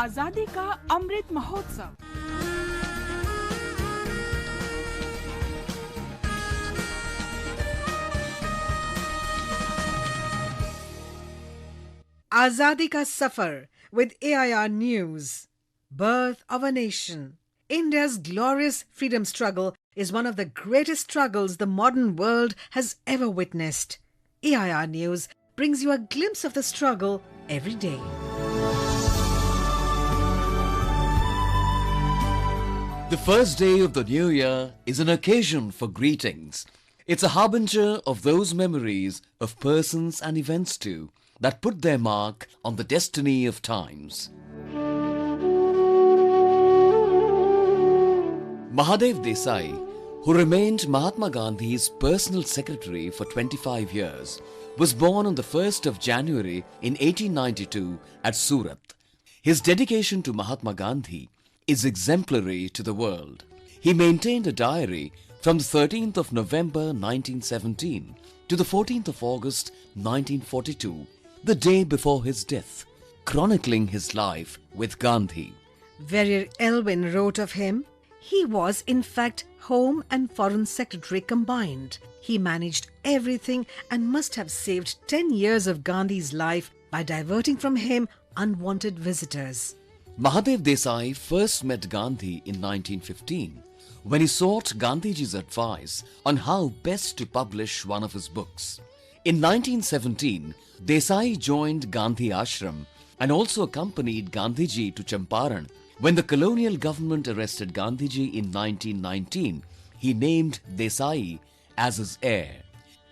आजादी का Amrit Mahotsav. Azadi Ka Safar with AIR News. Birth of a Nation. India's glorious freedom struggle is one of the greatest struggles the modern world has ever witnessed. AIR News brings you a glimpse of the struggle every day. The first day of the new year is an occasion for greetings. It's a harbinger of those memories of persons and events too that put their mark on the destiny of times. Mahadev Desai, who remained Mahatma Gandhi's personal secretary for 25 years, was born on the 1st of January in 1892 at Surat. His dedication to Mahatma Gandhi is exemplary to the world. He maintained a diary from the 13th of November 1917 to the 14th of August 1942, the day before his death, chronicling his life with Gandhi. Verrier Elwin wrote of him, he was in fact Home and Foreign Secretary combined. He managed everything and must have saved 10 years of Gandhi's life by diverting from him unwanted visitors. Mahadev Desai first met Gandhi in 1915 when he sought Gandhiji's advice on how best to publish one of his books. In 1917, Desai joined Gandhi Ashram and also accompanied Gandhiji to Champaran. When the colonial government arrested Gandhiji in 1919, he named Desai as his heir.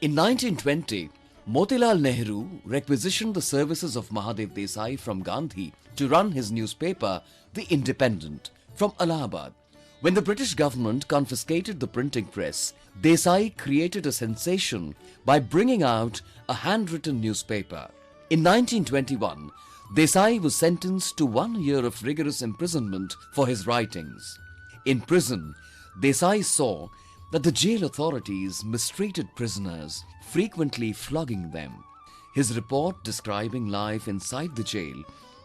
In 1920, Motilal Nehru requisitioned the services of Mahadev Desai from Gandhi to run his newspaper, The Independent, from Allahabad. When the British government confiscated the printing press, Desai created a sensation by bringing out a handwritten newspaper. In 1921, Desai was sentenced to 1 year of rigorous imprisonment for his writings. In prison, Desai saw that the jail authorities mistreated prisoners, frequently flogging them. His report describing life inside the jail,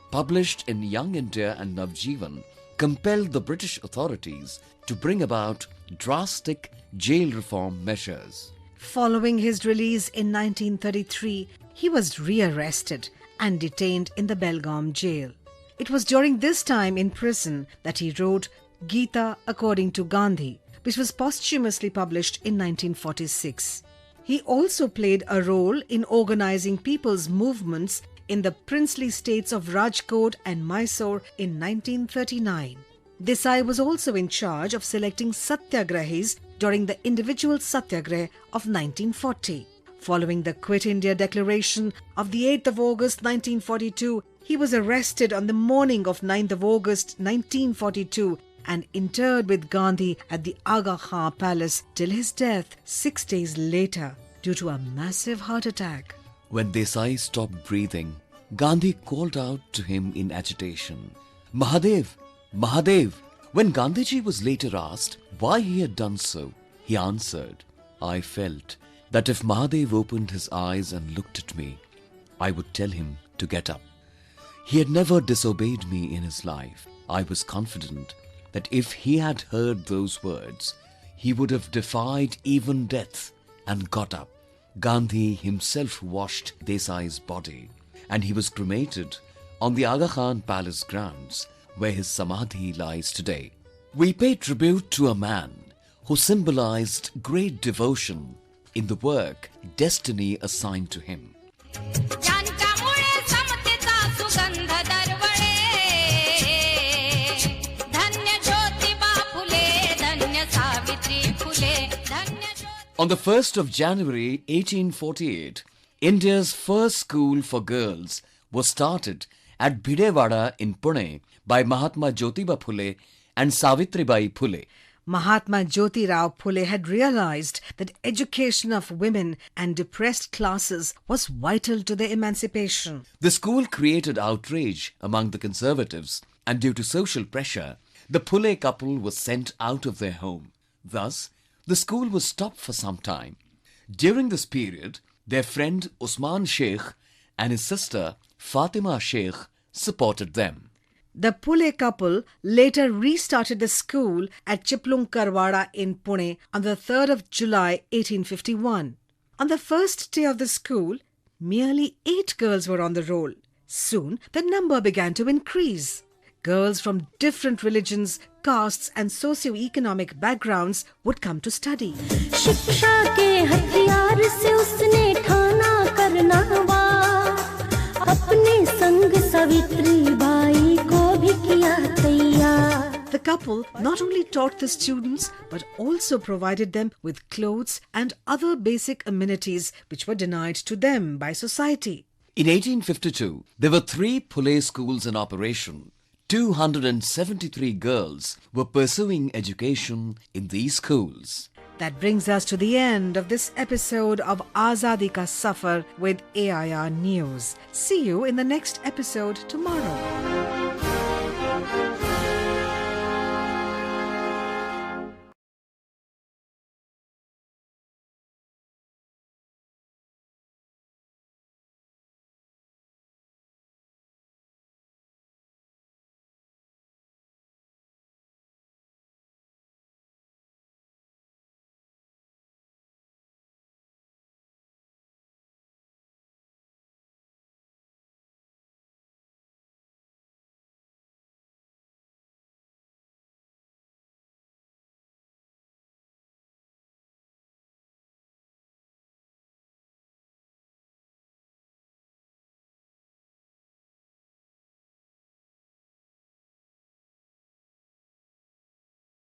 published in Young India and Navjeevan, compelled the British authorities to bring about drastic jail reform measures. Following his release in 1933, he was rearrested and detained in the Belgaum jail. It was during this time in prison that he wrote Gita According to Gandhi, which was posthumously published in 1946. He also played a role in organizing people's movements in the princely states of Rajkot and Mysore in 1939. Desai was also in charge of selecting satyagrahis during the individual satyagrah of 1940. Following the Quit India Declaration of the 8th of August 1942, he was arrested on the morning of 9th of August 1942 and interred with Gandhi at the Aga Khan Palace till his death 6 days later due to a massive heart attack. When Desai stopped breathing, Gandhi called out to him in agitation, "Mahadev! Mahadev!" When Gandhiji was later asked why he had done so, he answered, "I felt that if Mahadev opened his eyes and looked at me, I would tell him to get up." He had never disobeyed me in his life. I was confident that if he had heard those words, he would have defied even death and got up. Gandhi himself washed Desai's body and he was cremated on the Aga Khan Palace grounds where his samadhi lies today. We pay tribute to a man who symbolized great devotion in the work destiny assigned to him. On the 1st of January 1848, India's first school for girls was started at Bhidewada in Pune by Mahatma Jyotiba Phule and Savitribai Phule. Mahatma Jyoti Rao Phule had realized that education of women and depressed classes was vital to their emancipation. The school created outrage among the conservatives, and due to social pressure, the Phule couple was sent out of their home. Thus, the school was stopped for some time. During this period, their friend Usman Sheikh and his sister Fatima Sheikh supported them. The Pule couple later restarted the school at Chiplunkarwada in Pune on the 3rd of July 1851. On the first day of the school, merely 8 girls were on the roll. Soon, the number began to increase. Girls from different religions, castes and socio-economic backgrounds would come to study. शिक्षा के हथियार से उसने ठाना करना वार, अपने संग Savitri by को भी किया तैयार. The couple not only taught the students but also provided them with clothes and other basic amenities which were denied to them by society. In 1852, there were 3 Pule schools in operation. 273 girls were pursuing education in these schools. That brings us to the end of this episode of Azadi Ka Safar with AIR News. See you in the next episode tomorrow.